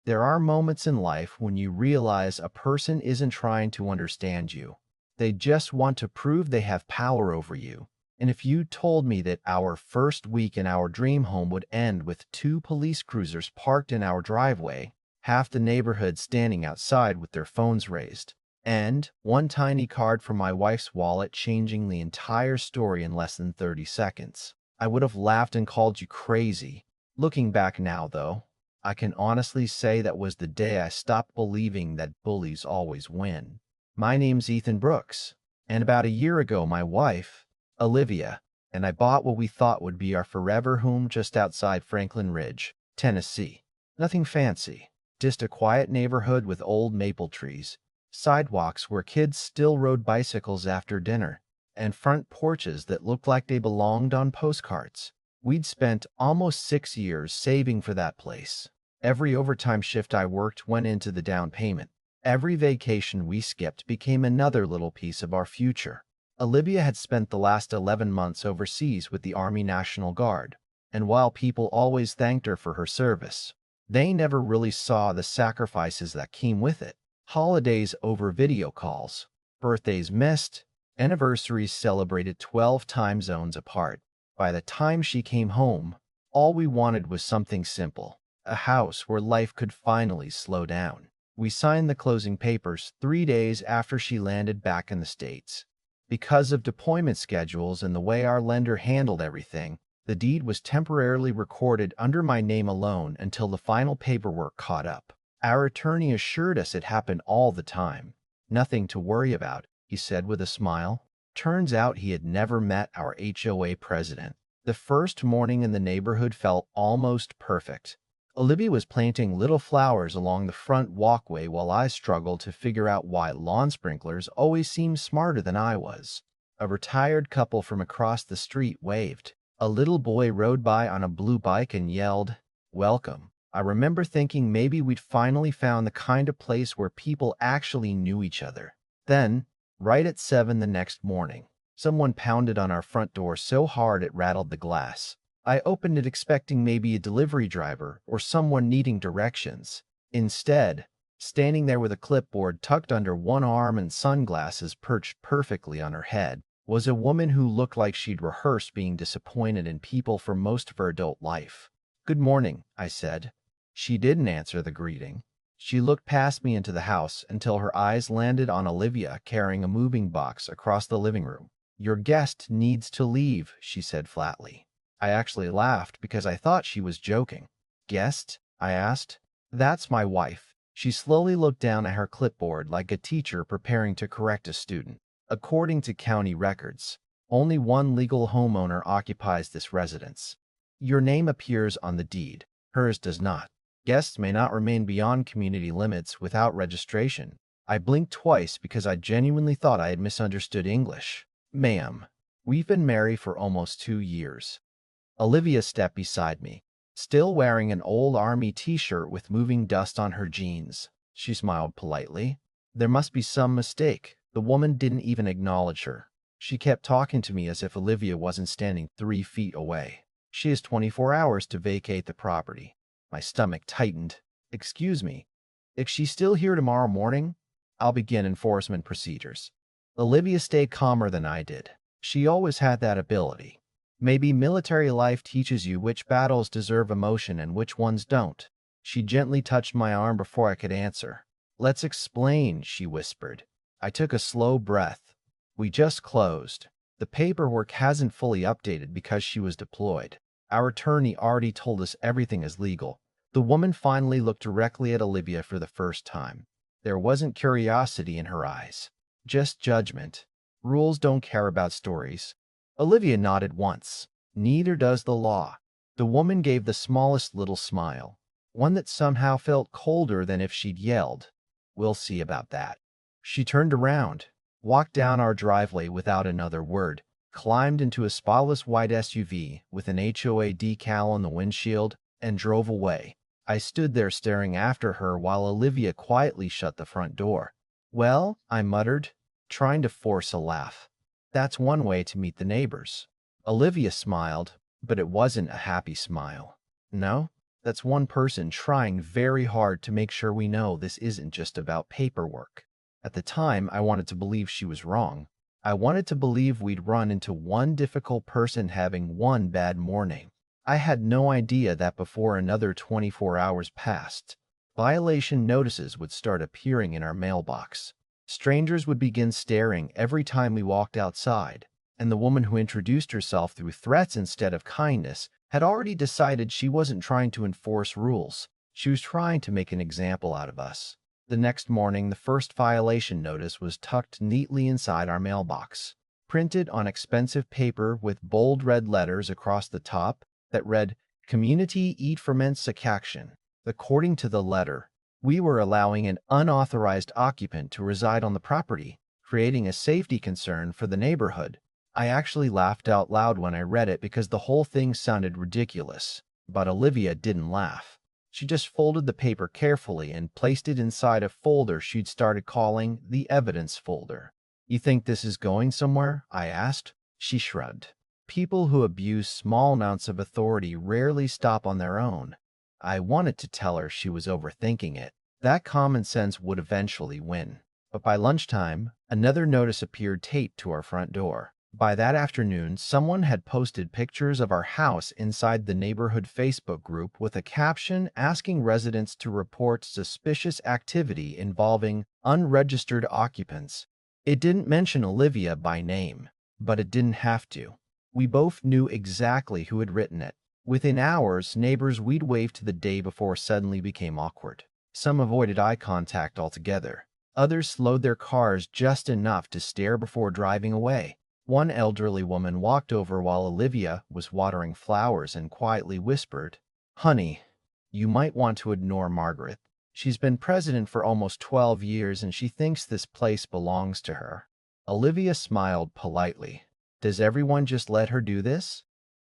There are moments in life when you realize a person isn't trying to understand you. They just want to prove they have power over you. And if you told me that our first week in our dream home would end with 2 police cruisers parked in our driveway, half the neighborhood standing outside with their phones raised, and one tiny card from my wife's wallet changing the entire story in less than 30 seconds, I would have laughed and called you crazy. Looking back now, though, I can honestly say that was the day I stopped believing that bullies always win. My name's Ethan Brooks, and about a year ago, my wife, Olivia, and I bought what we thought would be our forever home just outside Franklin Ridge, Tennessee. Nothing fancy, just a quiet neighborhood with old maple trees, sidewalks where kids still rode bicycles after dinner, and front porches that looked like they belonged on postcards. We'd spent almost 6 years saving for that place. Every overtime shift I worked went into the down payment. Every vacation we skipped became another little piece of our future. Olivia had spent the last 11 months overseas with the Army National Guard, and while people always thanked her for her service, they never really saw the sacrifices that came with it. Holidays over video calls, birthdays missed, anniversaries celebrated 12 time zones apart. By the time she came home, all we wanted was something simple, a house where life could finally slow down. We signed the closing papers 3 days after she landed back in the States. Because of deployment schedules and the way our lender handled everything, the deed was temporarily recorded under my name alone until the final paperwork caught up. Our attorney assured us it happened all the time. Nothing to worry about, he said with a smile. Turns out he had never met our HOA president. The first morning in the neighborhood felt almost perfect. Olivia was planting little flowers along the front walkway while I struggled to figure out why lawn sprinklers always seemed smarter than I was. A retired couple from across the street waved. A little boy rode by on a blue bike and yelled, "Welcome." I remember thinking maybe we'd finally found the kind of place where people actually knew each other. Then, right at 7 the next morning, someone pounded on our front door so hard it rattled the glass. I opened it expecting maybe a delivery driver or someone needing directions. Instead, standing there with a clipboard tucked under one arm and sunglasses perched perfectly on her head, was a woman who looked like she'd rehearsed being disappointed in people for most of her adult life. "Good morning," I said. She didn't answer the greeting. She looked past me into the house until her eyes landed on Olivia carrying a moving box across the living room. "Your guest needs to leave," she said flatly. I actually laughed because I thought she was joking. "Guest?" I asked. "That's my wife." She slowly looked down at her clipboard like a teacher preparing to correct a student. "According to county records, only one legal homeowner occupies this residence. Your name appears on the deed. Hers does not. Guests may not remain beyond community limits without registration." I blinked twice because I genuinely thought I had misunderstood English. "Ma'am, we've been married for almost 2 years." Olivia stepped beside me, still wearing an old army t-shirt with moving dust on her jeans. She smiled politely. There must be some mistake. The woman didn't even acknowledge her. She kept talking to me as if Olivia wasn't standing 3 feet away. "She has 24 hours to vacate the property." My stomach tightened. "Excuse me, if she's still here tomorrow morning, I'll begin enforcement procedures." Olivia stayed calmer than I did. She always had that ability. Maybe military life teaches you which battles deserve emotion and which ones don't. She gently touched my arm before I could answer. "Let's explain," she whispered. I took a slow breath. "We just closed. The paperwork hasn't fully updated because she was deployed. Our attorney already told us everything is legal." The woman finally looked directly at Olivia for the first time. There wasn't curiosity in her eyes, just judgment. "Rules don't care about stories." Olivia nodded once. "Neither does the law." The woman gave the smallest little smile, one that somehow felt colder than if she'd yelled, "We'll see about that." She turned around, walked down our driveway without another word, climbed into a spotless white SUV with an HOA decal on the windshield, and drove away. I stood there staring after her while Olivia quietly shut the front door. "Well," I muttered, trying to force a laugh, "that's one way to meet the neighbors." Olivia smiled, but it wasn't a happy smile. "No?" That's one person trying very hard to make sure we know this isn't just about paperwork. At the time, I wanted to believe she was wrong. I wanted to believe we'd run into one difficult person having one bad morning. I had no idea that before another 24 hours passed, violation notices would start appearing in our mailbox. Strangers would begin staring every time we walked outside, and the woman who introduced herself through threats instead of kindness had already decided she wasn't trying to enforce rules. She was trying to make an example out of us. The next morning, the first violation notice was tucked neatly inside our mailbox, printed on expensive paper with bold red letters across the top that read, "Community Eat Ferment Action." According to the letter, we were allowing an unauthorized occupant to reside on the property, creating a safety concern for the neighborhood. I actually laughed out loud when I read it because the whole thing sounded ridiculous. But Olivia didn't laugh. She just folded the paper carefully and placed it inside a folder she'd started calling the evidence folder. "You think this is going somewhere?" I asked. She shrugged. "People who abuse small amounts of authority rarely stop on their own." I wanted to tell her she was overthinking it. That common sense would eventually win. But by lunchtime, another notice appeared taped to our front door. By that afternoon, someone had posted pictures of our house inside the neighborhood Facebook group with a caption asking residents to report suspicious activity involving unregistered occupants. It didn't mention Olivia by name, but it didn't have to. We both knew exactly who had written it. Within hours, neighbors we'd waved to the day before suddenly became awkward. Some avoided eye contact altogether. Others slowed their cars just enough to stare before driving away. One elderly woman walked over while Olivia was watering flowers and quietly whispered, "Honey, you might want to ignore Margaret. She's been president for almost 12 years and she thinks this place belongs to her." Olivia smiled politely. "Does everyone just let her do this?"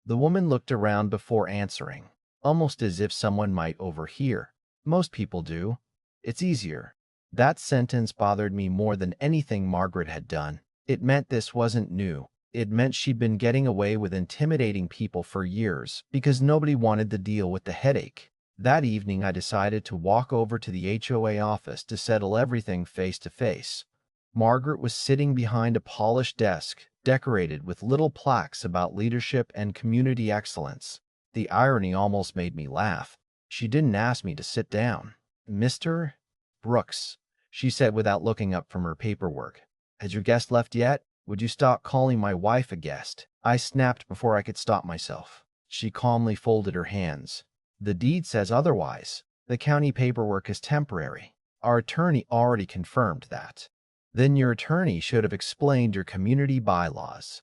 The woman looked around before answering, almost as if someone might overhear. "Most people do. It's easier." That sentence bothered me more than anything Margaret had done. It meant this wasn't new. It meant she'd been getting away with intimidating people for years because nobody wanted to deal with the headache. That evening, I decided to walk over to the HOA office to settle everything face to face. Margaret was sitting behind a polished desk, decorated with little plaques about leadership and community excellence. The irony almost made me laugh. She didn't ask me to sit down. "Mr. Brooks," she said without looking up from her paperwork. "Has your guest left yet? Would you stop calling my wife a guest?" I snapped before I could stop myself. She calmly folded her hands. "The deed says otherwise. The county paperwork is temporary. Our attorney already confirmed that." "Then your attorney should have explained your community bylaws."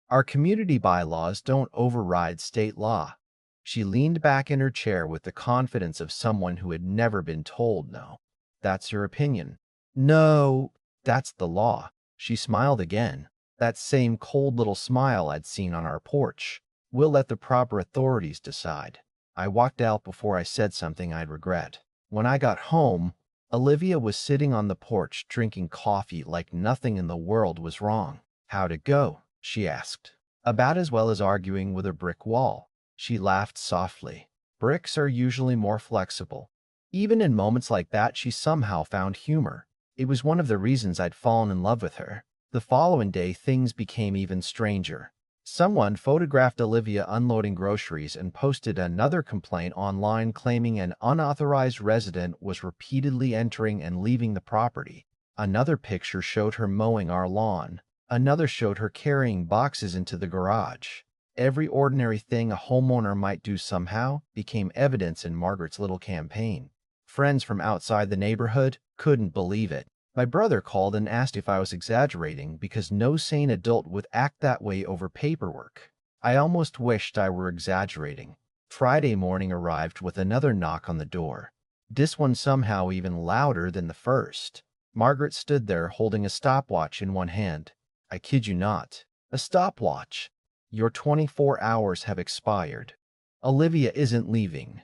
"Our community bylaws don't override state law." She leaned back in her chair with the confidence of someone who had never been told no. "That's your opinion." "No, that's the law." She smiled again, that same cold little smile I'd seen on our porch. "We'll let the proper authorities decide." I walked out before I said something I'd regret. When I got home, Olivia was sitting on the porch drinking coffee like nothing in the world was wrong. "How'd it go?" she asked. "About as well as arguing with a brick wall." She laughed softly. Bricks are usually more flexible. Even in moments like that, she somehow found humor. It was one of the reasons I'd fallen in love with her. The following day, things became even stranger. Someone photographed Olivia unloading groceries and posted another complaint online claiming an unauthorized resident was repeatedly entering and leaving the property. Another picture showed her mowing our lawn. Another showed her carrying boxes into the garage. Every ordinary thing a homeowner might do somehow became evidence in Margaret's little campaign. Friends from outside the neighborhood couldn't believe it. My brother called and asked if I was exaggerating because no sane adult would act that way over paperwork. I almost wished I were exaggerating. Friday morning arrived with another knock on the door. This one somehow even louder than the first. Margaret stood there holding a stopwatch in one hand. I kid you not. A stopwatch. "Your 24 hours have expired. Olivia isn't leaving."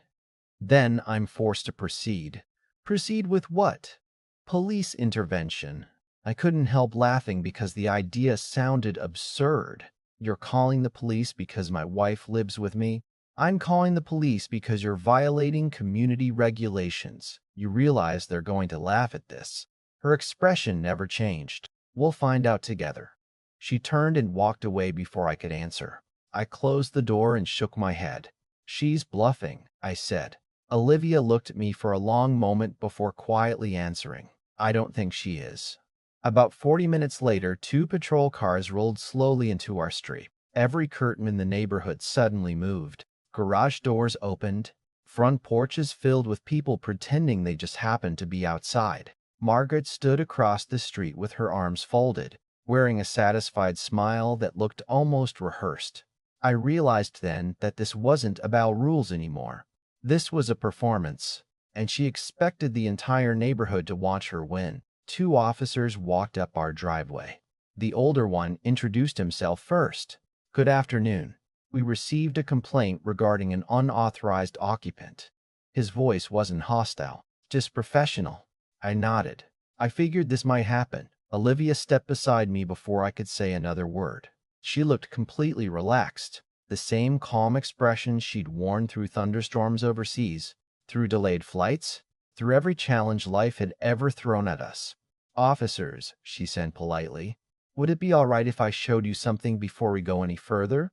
Then I'm forced to proceed. Proceed with what? Police intervention. I couldn't help laughing because the idea sounded absurd. "You're calling the police because my wife lives with me?" I'm calling the police because you're violating community regulations. You realize they're going to laugh at this. Her expression never changed. We'll find out together. She turned and walked away before I could answer. I closed the door and shook my head. She's bluffing, I said. Olivia looked at me for a long moment before quietly answering. I don't think she is. About 40 minutes later, 2 patrol cars rolled slowly into our street. Every curtain in the neighborhood suddenly moved. Garage doors opened. Front porches filled with people pretending they just happened to be outside. Margaret stood across the street with her arms folded, wearing a satisfied smile that looked almost rehearsed. I realized then that this wasn't about rules anymore. This was a performance, and she expected the entire neighborhood to watch her win. 2 officers walked up our driveway. The older one introduced himself first. Good afternoon. We received a complaint regarding an unauthorized occupant. His voice wasn't hostile, just professional. I nodded. I figured this might happen. Olivia stepped beside me before I could say another word. She looked completely relaxed, the same calm expression she'd worn through thunderstorms overseas, through delayed flights, through every challenge life had ever thrown at us. Officers, she said politely, would it be all right if I showed you something before we go any further?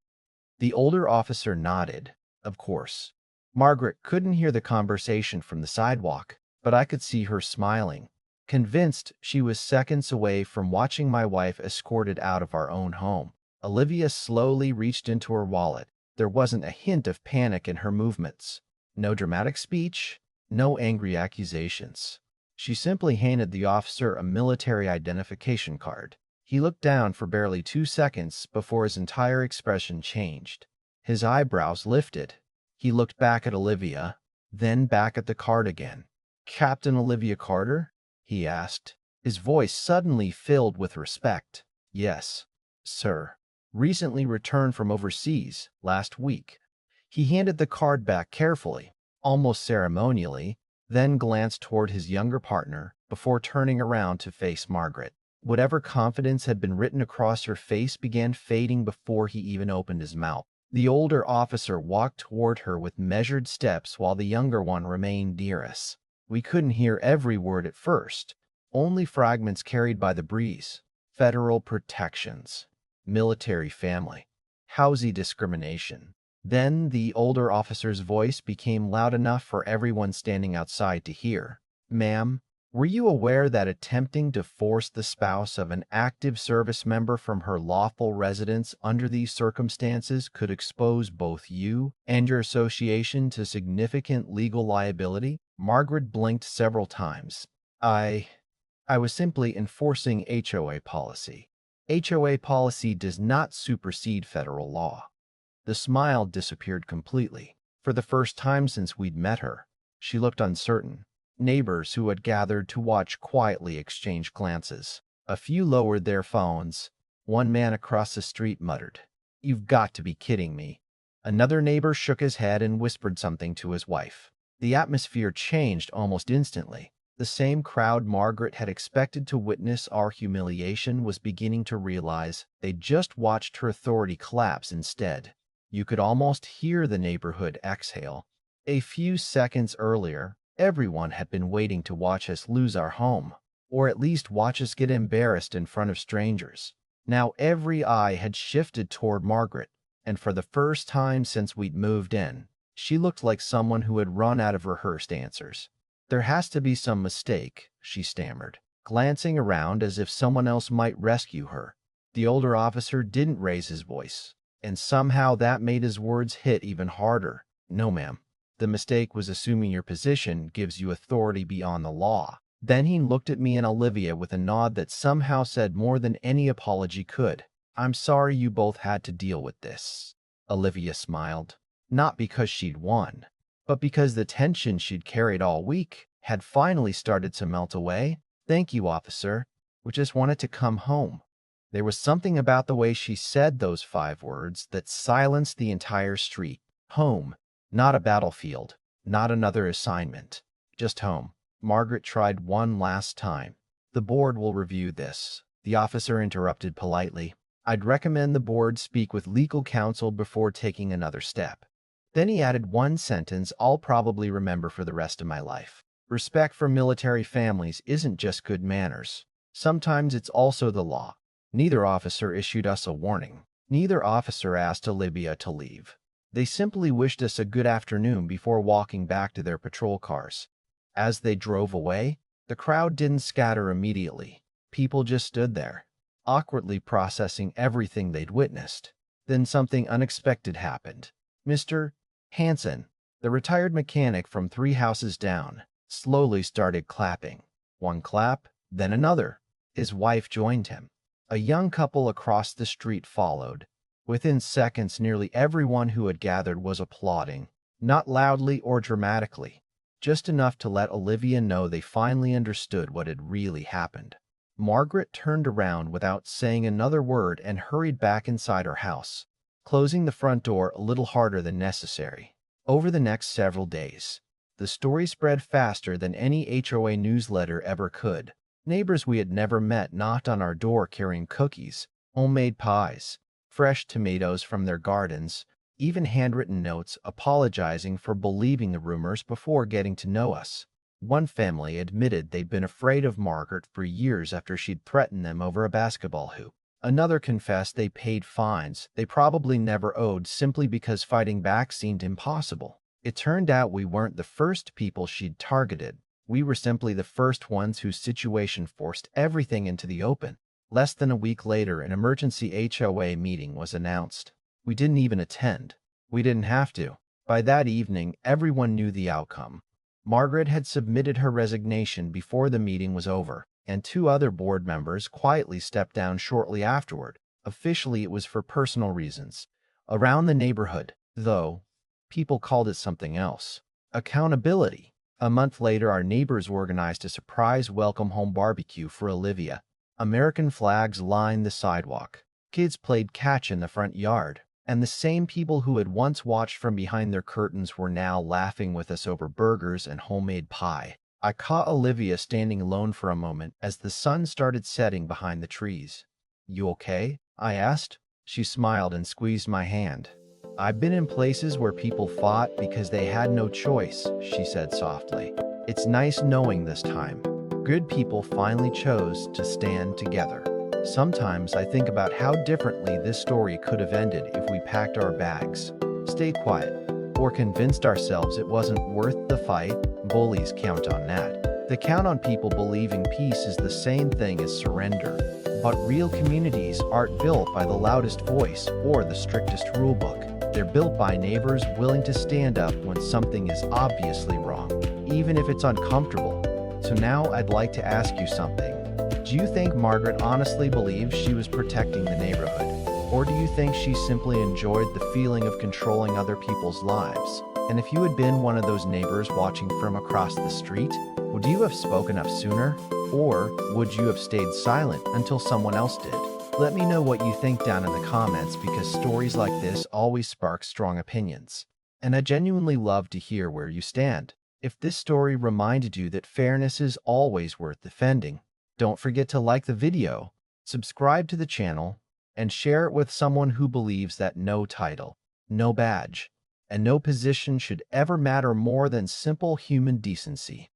The older officer nodded. Of course. Margaret couldn't hear the conversation from the sidewalk, but I could see her smiling, convinced she was seconds away from watching my wife escorted out of our own home. Olivia slowly reached into her wallet. There wasn't a hint of panic in her movements. No dramatic speech, no angry accusations. She simply handed the officer a military identification card. He looked down for barely 2 seconds before his entire expression changed. His eyebrows lifted. He looked back at Olivia, then back at the card again. "Captain Olivia Carter?" he asked, his voice suddenly filled with respect. "Yes, sir. Recently returned from overseas, last week." He handed the card back carefully, almost ceremonially, then glanced toward his younger partner before turning around to face Margaret. Whatever confidence had been written across her face began fading before he even opened his mouth. The older officer walked toward her with measured steps while the younger one remained near us. We couldn't hear every word at first, only fragments carried by the breeze. Federal protections, military family, housing discrimination. Then the older officer's voice became loud enough for everyone standing outside to hear. "Ma'am, were you aware that attempting to force the spouse of an active service member from her lawful residence under these circumstances could expose both you and your association to significant legal liability?" Margaret blinked several times. I was simply enforcing HOA policy. HOA policy does not supersede federal law. The smile disappeared completely. For the first time since we'd met her, she looked uncertain. Neighbors who had gathered to watch quietly exchanged glances. A few lowered their phones. One man across the street muttered, "You've got to be kidding me." Another neighbor shook his head and whispered something to his wife. The atmosphere changed almost instantly. The same crowd Margaret had expected to witness our humiliation was beginning to realize they'd just watched her authority collapse instead. You could almost hear the neighborhood exhale. A few seconds earlier, everyone had been waiting to watch us lose our home, or at least watch us get embarrassed in front of strangers. Now every eye had shifted toward Margaret, and for the first time since we'd moved in, she looked like someone who had run out of rehearsed answers. "There has to be some mistake," she stammered, glancing around as if someone else might rescue her. The older officer didn't raise his voice, and somehow that made his words hit even harder. "No, ma'am. The mistake was assuming your position gives you authority beyond the law." Then he looked at me and Olivia with a nod that somehow said more than any apology could. "I'm sorry you both had to deal with this." Olivia smiled, not because she'd won, but because the tension she'd carried all week had finally started to melt away. "Thank you, officer. We just wanted to come home." There was something about the way she said those 5 words that silenced the entire street. Home. Not a battlefield, not another assignment, just home. Margaret tried one last time. "The board will review this," the officer interrupted politely. "I'd recommend the board speak with legal counsel before taking another step." Then he added one sentence I'll probably remember for the rest of my life. Respect for military families isn't just good manners. Sometimes it's also the law. Neither officer issued us a warning. Neither officer asked Olivia to leave. They simply wished us a good afternoon before walking back to their patrol cars. As they drove away, the crowd didn't scatter immediately. People just stood there, awkwardly processing everything they'd witnessed. Then something unexpected happened. Mr. Hanson, the retired mechanic from 3 houses down, slowly started clapping. One clap, then another. His wife joined him. A young couple across the street followed. Within seconds, nearly everyone who had gathered was applauding, not loudly or dramatically, just enough to let Olivia know they finally understood what had really happened. Margaret turned around without saying another word and hurried back inside her house, closing the front door a little harder than necessary. Over the next several days, the story spread faster than any HOA newsletter ever could. Neighbors we had never met knocked on our door carrying cookies, homemade pies, fresh tomatoes from their gardens, even handwritten notes apologizing for believing the rumors before getting to know us. One family admitted they'd been afraid of Margaret for years after she'd threatened them over a basketball hoop. Another confessed they paid fines they probably never owed simply because fighting back seemed impossible. It turned out we weren't the first people she'd targeted. We were simply the first ones whose situation forced everything into the open. Less than a week later, an emergency HOA meeting was announced. We didn't even attend. We didn't have to. By that evening, everyone knew the outcome. Margaret had submitted her resignation before the meeting was over, and 2 other board members quietly stepped down shortly afterward. Officially, it was for personal reasons. Around the neighborhood, though, people called it something else. Accountability. A month later, our neighbors organized a surprise welcome home barbecue for Olivia. American flags lined the sidewalk. Kids played catch in the front yard, and the same people who had once watched from behind their curtains were now laughing with us over burgers and homemade pie. I caught Olivia standing alone for a moment as the sun started setting behind the trees. "You okay?" I asked. She smiled and squeezed my hand. "I've been in places where people fought because they had no choice," she said softly. "It's nice knowing this time good people finally chose to stand together. Sometimes I think about how differently this story could have ended if we packed our bags, stayed quiet, or convinced ourselves it wasn't worth the fight. Bullies count on that. They count on people believing peace is the same thing as surrender. But real communities aren't built by the loudest voice or the strictest rulebook. They're built by neighbors willing to stand up when something is obviously wrong, even if it's uncomfortable. So now I'd like to ask you something. Do you think Margaret honestly believed she was protecting the neighborhood? Or do you think she simply enjoyed the feeling of controlling other people's lives? And if you had been one of those neighbors watching from across the street, would you have spoken up sooner? Or would you have stayed silent until someone else did? Let me know what you think down in the comments, because stories like this always spark strong opinions. And I genuinely love to hear where you stand. If this story reminded you that fairness is always worth defending, don't forget to like the video, subscribe to the channel, and share it with someone who believes that no title, no badge, and no position should ever matter more than simple human decency.